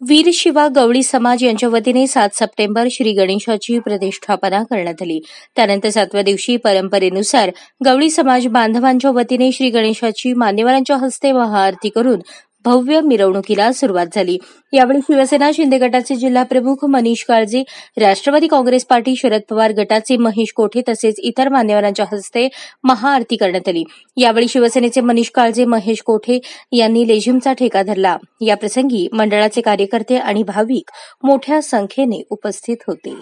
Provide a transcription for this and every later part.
वीरशिवा गवळी समाज यांच्या वतीने 7 सप्टेंबर श्री गणेशाची प्रतिष्ठापना करण्यात आली। त्यानंतर 7व्या दिवशी परंपरेनुसार गवळी समाज बांधवांच्या वतीने श्री गणेशाची मान्यवरांच्या हस्ते महाआरती करून भव्य मिरवणुकीला सुरुवात झाली। यावेळी शिवसेना शिंदे गटाचे जिल्हा प्रमुख मनीष काळजे, राष्ट्रवादी काँग्रेस पार्टी शरद पवार गटाचे महेश कोठे तसेच इतर मान्यवरांच्या हस्ते महाआरती करण्यात आली। यावेळी शिवसेनेचे मनीष काळजे, महेश कोठे यांनी लेझिमचा ठेका धरला। या प्रसंगी मंडळाचे कार्यकर्ते आणि भाविक मोठ्या संख्येने उपस्थित होते।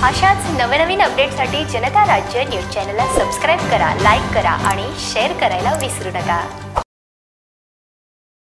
अशाच नवनवीन अपडेटसाठी जनता राज्य न्यूज चॅनलला सबस्क्राइब करा, लाईक करा आणि शेअर करायला विसरू नका।